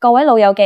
各位老友記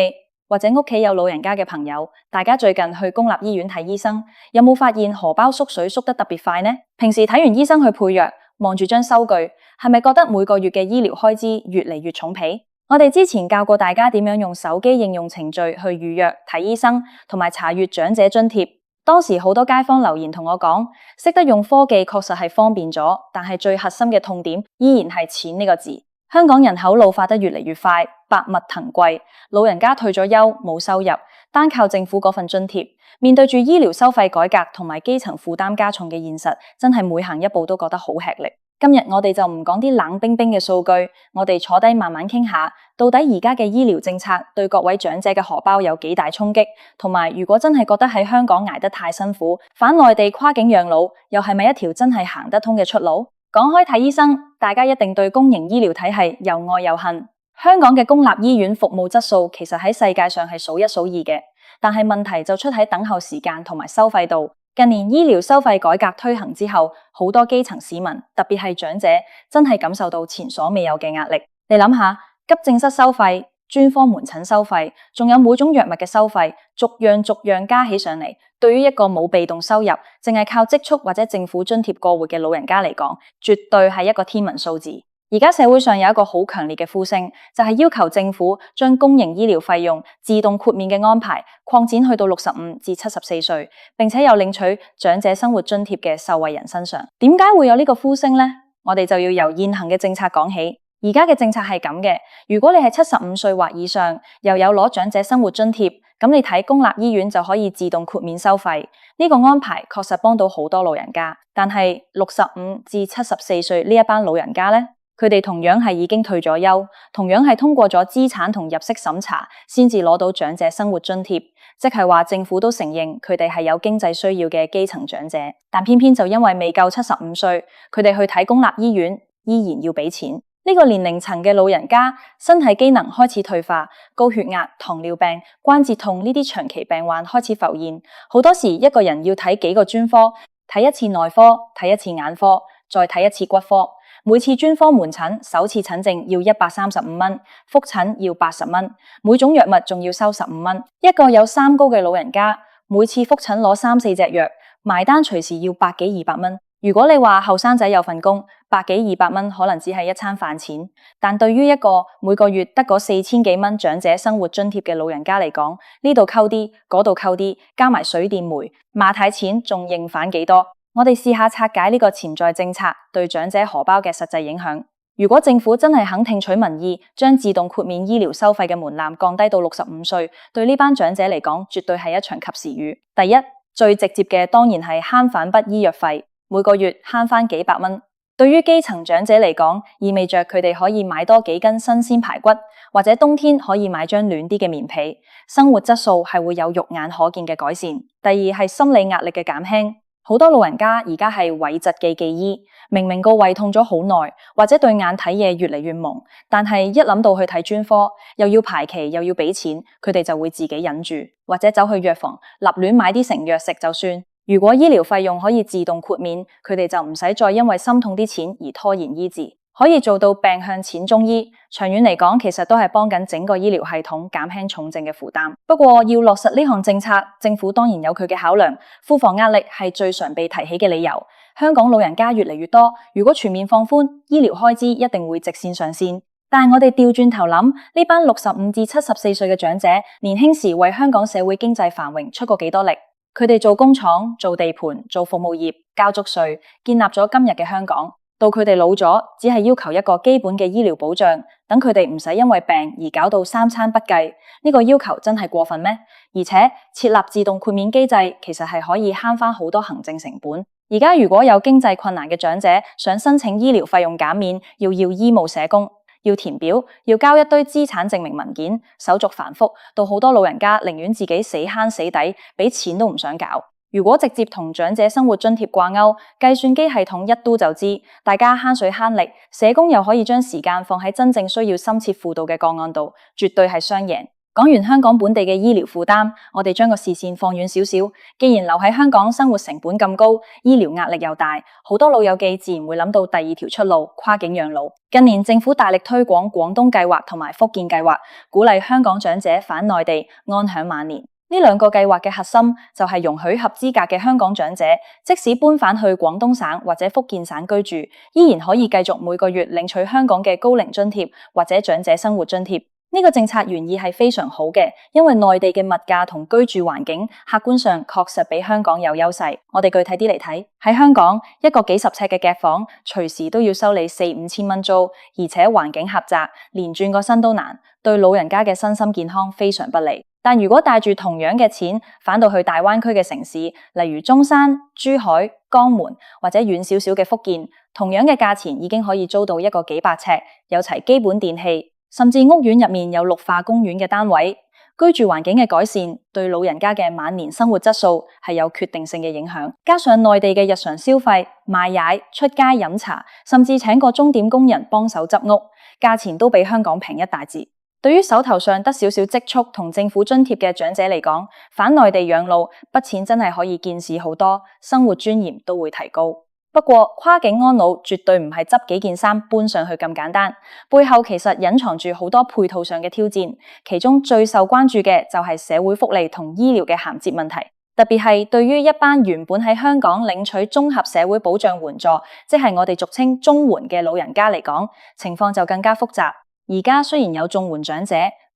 或者屋企有老人家嘅朋友，大家最近去公立醫院睇醫生，有冇發現荷包縮水縮得特別快呢？平時睇完醫生去配藥，望住張收據，係咪覺得每個月嘅醫療開支越嚟越重皮？我哋之前教過大家點樣用手機應用程序去預約睇醫生，同埋查閱長者津貼。當時好多街坊留言同我講，識得用科技確實係方便咗，但係最核心嘅痛點依然係錢呢個字。香港人口老化得越嚟越快，百物騰貴，老人家退咗休冇收入，單靠政府嗰份津貼，面對住醫療收費改革同埋基層負擔加重嘅現實，真係每行一步都覺得好吃力。今日我哋就唔講啲冷冰冰嘅數據，我哋坐低慢慢傾下，到底而家嘅醫療政策對各位長者嘅荷包有幾大衝擊，同埋如果真係覺得喺香港捱得太辛苦，返內地跨境養老又係咪一條真係行得通嘅出路？講開睇醫生，大家一定對公營醫療體系又愛又恨。香港嘅公立醫院服務質素其實喺世界上係數一數二嘅，但係問題就出喺等候時間同埋收費度。近年醫療收費改革推行之後，好多基層市民，特別係長者，真係感受到前所未有嘅壓力。你諗下，急症室收費、專科門診收費，仲有每種藥物嘅收費，逐樣加起上嚟，對於一個冇被動收入，淨係靠積蓄或者政府津貼過活嘅老人家嚟講，絕對係一個天文數字。而家社會上有一個好強烈嘅呼聲，就係要求政府將公營醫療費用自動豁免嘅安排擴展去到65至74歲，並且有領取長者生活津貼嘅受惠人身上。點解會有呢個呼聲呢？我哋就要由現行嘅政策講起。而家嘅政策係咁嘅，如果你係75歲或以上，又有攞長者生活津貼，咁你睇公立醫院就可以自動豁免收費。呢個安排確實幫到好多老人家，但係65至74歲呢一班老人家呢？佢哋同樣係已經退咗休，同樣係通過咗資產同入息審查，先至攞到長者生活津貼，即係話政府都承認佢哋係有經濟需要嘅基層長者，但偏偏就因為未夠75歲，佢哋去睇公立醫院依然要俾錢。呢個年齡層嘅老人家，身體機能開始退化，高血壓、糖尿病、關節痛呢啲長期病患開始浮現，好多時一個人要睇幾個專科，睇一次內科，睇一次眼科，再睇一次骨科。每次專科門診首次診症要135蚊，複診要80蚊，每種藥物仲要收15蚊。一個有三高嘅老人家，每次複診攞3-4隻藥，埋單隨時要100幾200蚊。如果你話後生仔有份工，100幾200蚊可能只係一餐飯錢，但對於一個每個月得嗰4000幾蚊長者生活津貼嘅老人家嚟講，呢度扣啲，嗰度扣啲，加埋水電煤，馬太錢仲認返幾多？我哋試下拆解呢個潛在政策對長者荷包嘅實際影響。如果政府真係肯聽取民意，將自動豁免醫療收費嘅門檻降低到65歲，對呢班長者嚟講，絕對係一場及時雨。第一，最直接嘅當然係慳返筆醫藥費，每個月慳返幾百蚊。對於基層長者嚟講，意味着佢哋可以買多幾斤新鮮排骨，或者冬天可以買張暖啲嘅棉被，生活質素係會有肉眼可見嘅改善。第二係心理壓力嘅減輕。好多老人家而家係諱疾忌醫，明明個胃痛咗好耐，或者對眼睇嘢越嚟越矇，但係一諗到去睇專科，又要排期又要俾錢，佢哋就會自己忍住，或者走去藥房立亂買啲成藥食就算。如果醫療費用可以自動豁免，佢哋就唔使再因為心痛啲錢而拖延醫治，可以做到病向淺中醫。長遠嚟講，其實都係幫緊整個醫療系統減輕重症嘅負擔。不過要落實呢項政策，政府當然有佢嘅考量，庫房壓力係最常被提起嘅理由。香港老人家越嚟越多，如果全面放寬，醫療開支一定會直線上升。但係我哋調轉頭諗，呢班65至74歲嘅長者，年輕時為香港社會經濟繁榮出過幾多力？佢哋做工廠、做地盤、做服務業，交足稅，建立咗今日嘅香港。到佢哋老咗，只係要求一個基本嘅醫療保障，等佢哋唔使因為病而搞到三餐不繼。呢個要求真係過分咩？而且設立自動豁免機制，其實係可以慳返好多行政成本。而家如果有經濟困難嘅長者想申請醫療費用減免，要醫務社工，要填表，要交一堆資產證明文件，手續繁複，到好多老人家寧願自己死慳死抵，俾錢都唔想搞。如果直接同長者生活津貼掛鈎，計算機系統一嘟就知，大家慳水慳力，社工又可以將時間放喺真正需要深切輔導嘅個案度，絕對係雙贏。講完香港本地嘅醫療負擔，我哋將個視線放遠少少。既然留喺香港生活成本咁高，醫療壓力又大，好多老友記自然會諗到第二條出路——跨境養老。近年政府大力推廣廣東計劃同埋福建計劃，鼓勵香港長者返內地安享晚年。呢兩個計劃嘅核心就係容許合資格嘅香港長者，即使搬返去廣東省或者福建省居住，依然可以繼續每個月領取香港嘅高齡津貼或者長者生活津貼。呢個政策原意係非常好嘅，因為內地嘅物價同居住環境客觀上確實比香港有優勢。我哋具體啲嚟睇，喺香港一個幾十尺嘅夾房，隨時都要收你4-5千蚊租，而且環境狹窄，連轉個身都難，對老人家嘅身心健康非常不利。但如果帶住同樣嘅錢返到去大灣區嘅城市，例如中山、珠海、江門或者遠少少嘅福建，同樣嘅價錢已經可以租到一個幾百尺，有齊基本電器，甚至屋苑入面有綠化公園嘅單位。居住環境嘅改善對老人家嘅晚年生活質素係有決定性嘅影響。加上內地嘅日常消費、賣踩、出街飲茶，甚至請個鐘點工人幫手執屋，價錢都比香港平一大截。對於手頭上得少少積蓄同政府津貼嘅長者嚟講，返內地養老筆錢真係可以見識好多，生活尊嚴都會提高。不過跨境安老絕對唔係執幾件衫搬上去咁簡單，背後其實隱藏住好多配套上嘅挑戰，其中最受關注嘅就係社會福利同醫療嘅銜接問題，特別係對於一班原本喺香港領取綜合社會保障援助，即係我哋俗稱綜援嘅老人家嚟講，情況就更加複雜。而家雖然有綜援長者，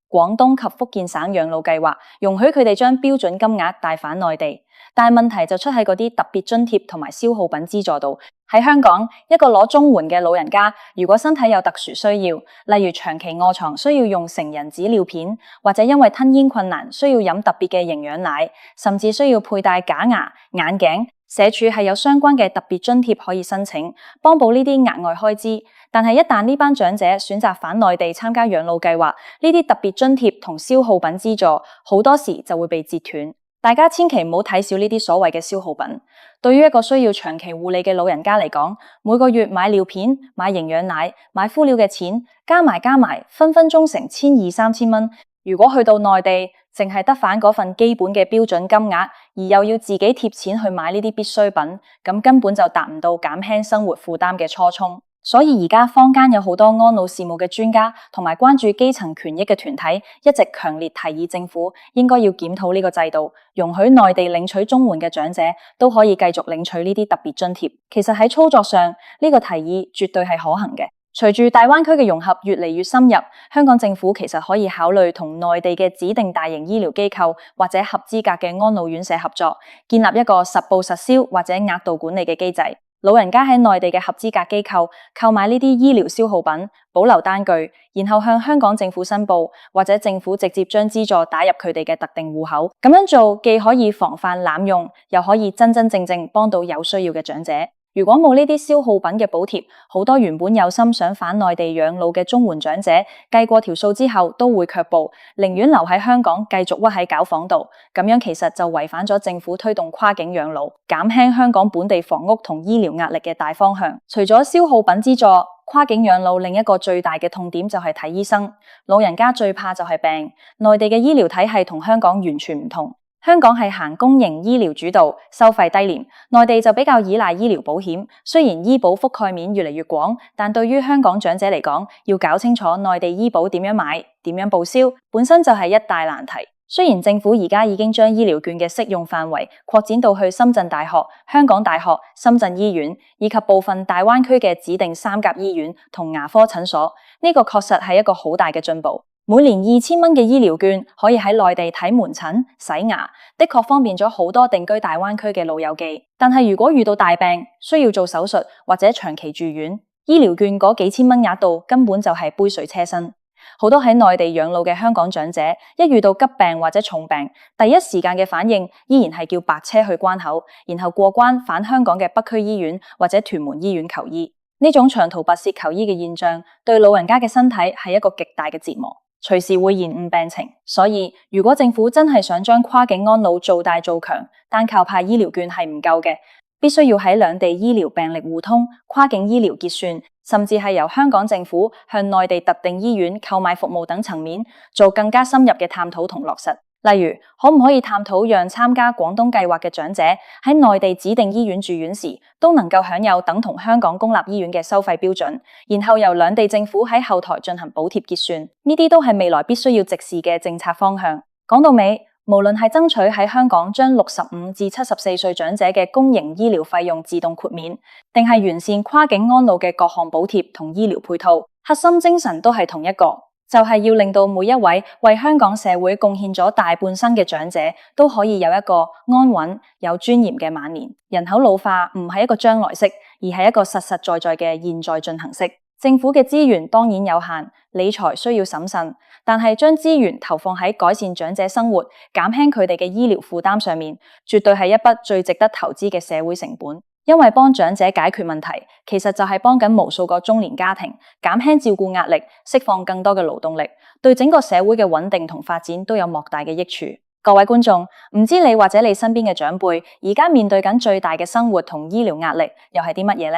廣東及福建省養老計劃容許佢哋將標準金額帶返內地，但係問題就出喺嗰啲特別津貼同埋消耗品資助度。喺香港，一個攞綜援嘅老人家，如果身體有特殊需要，例如長期臥床需要用成人紙尿片，或者因為吞嚥困難需要飲特別嘅營養奶，甚至需要佩戴假牙、眼鏡，社署係有相關嘅特別津貼可以申請，幫補呢啲額外開支。但係一旦呢班長者選擇返內地參加養老計劃，呢啲特別津貼同消耗品資助好多時就會被截斷。大家千祈唔好睇小呢啲所謂嘅消耗品。對於一個需要長期護理嘅老人家嚟講，每個月買尿片、買營養奶、買敷料嘅錢加埋，分分鐘成1200-3000蚊。如果去到內地，淨係得返嗰份基本嘅標準金額，而又要自己貼錢去買呢啲必需品，咁根本就達唔到減輕生活負擔嘅初衷。所以而家坊間有好多安老事務嘅專家同埋關注基層權益嘅團體，一直強烈提議政府應該要檢討呢個制度，容許內地領取綜援嘅長者都可以繼續領取呢啲特別津貼。其實喺操作上，呢個提議絕對係可行嘅。隨住大灣區嘅融合越嚟越深入，香港政府其實可以考慮同內地嘅指定大型醫療機構或者合資格嘅安老院舍合作，建立一個實報實銷或者額度管理嘅機制。老人家喺內地嘅合資格機構購買呢啲醫療消耗品，保留單據，然後向香港政府申報，或者政府直接將資助打入佢哋嘅特定戶口。咁樣做既可以防範濫用，又可以真真正正幫到有需要嘅長者。如果冇呢啲消耗品嘅補貼，好多原本有心想返內地養老嘅綜援長者，計過條數之後都會卻步，寧願留喺香港繼續屈喺搞房度。咁樣其實就違反咗政府推動跨境養老、減輕香港本地房屋同醫療壓力嘅大方向。除咗消耗品資助，跨境養老另一個最大嘅痛點就係睇醫生。老人家最怕就係病，內地嘅醫療體系同香港完全唔同。香港係行公營醫療主導，收費低廉；內地就比較依賴醫療保險。雖然醫保覆蓋面越嚟越廣，但對於香港長者嚟講，要搞清楚內地醫保點樣買、點樣報銷，本身就係一大難題。雖然政府而家已經將醫療券嘅適用範圍擴展到去深圳大學、香港大學、深圳醫院以及部分大灣區嘅指定3甲醫院同牙科診所，呢個確實係一個好大嘅進步。每年2000蚊嘅醫療券可以喺內地睇門診、洗牙，的確方便咗好多定居大灣區嘅老友記。但係如果遇到大病，需要做手術或者長期住院，醫療券嗰幾千蚊額度根本就係杯水車薪。好多喺內地養老嘅香港長者，一遇到急病或者重病，第一時間嘅反應依然係叫白車去關口，然後過關返香港嘅北區醫院或者屯門醫院求醫。呢種長途跋涉求醫嘅現象，對老人家嘅身體係一個極大嘅折磨，隨時會延誤病情。所以如果政府真係想將跨境安老做大做強，單靠派醫療券係唔夠嘅，必須要喺兩地醫療病歷互通、跨境醫療結算，甚至係由香港政府向內地特定醫院購買服務等層面做更加深入嘅探討同落實。例如，可唔可以探討讓參加廣東計劃嘅長者喺內地指定醫院住院時，都能夠享有等同香港公立醫院嘅收費標準，然後由兩地政府喺後台進行補貼結算。呢啲都係未來必須要直視嘅政策方向。講到尾，無論係爭取喺香港將65至74歲長者嘅公營醫療費用自動豁免，定係完善跨境安老嘅各項補貼同醫療配套，核心精神都係同一個。就係要令到每一位為香港社會貢獻咗大半生嘅長者都可以有一個安穩有尊嚴嘅晚年。人口老化唔係一個將來式，而係一個實實在在嘅現在進行式。政府嘅資源當然有限，理財需要審慎，但係將資源投放喺改善長者生活、減輕佢哋嘅醫療負擔上面，絕對係一筆最值得投資嘅社會成本。因為幫長者解決問題，其實就係幫緊無數個中年家庭減輕照顧壓力，釋放更多嘅勞動力，對整個社會嘅穩定同發展都有莫大嘅益處。各位觀眾，唔知你或者你身邊嘅長輩而家面對緊最大嘅生活同醫療壓力又係啲乜嘢呢？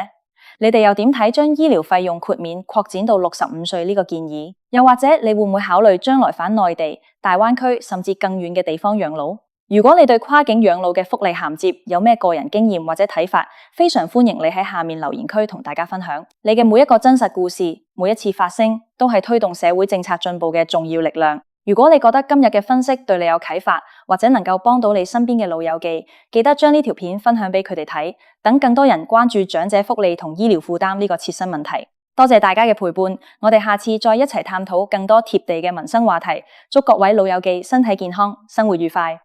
你哋又點睇將醫療費用豁免擴展到65歲呢個建議？又或者你會唔會考慮將來返內地、大灣區甚至更遠嘅地方養老？如果你對跨境養老嘅福利銜接有咩個人經驗或者睇法，非常歡迎你喺下面留言區同大家分享。你嘅每一個真實故事，每一次發聲，都係推動社會政策進步嘅重要力量。如果你覺得今日嘅分析對你有啟發，或者能夠幫到你身邊嘅老友記，記得將呢條片分享俾佢哋睇，等更多人關注長者福利同醫療負擔呢個切身問題。多謝大家嘅陪伴，我哋下次再一齊探討更多貼地嘅民生話題。祝各位老友記身體健康，生活愉快。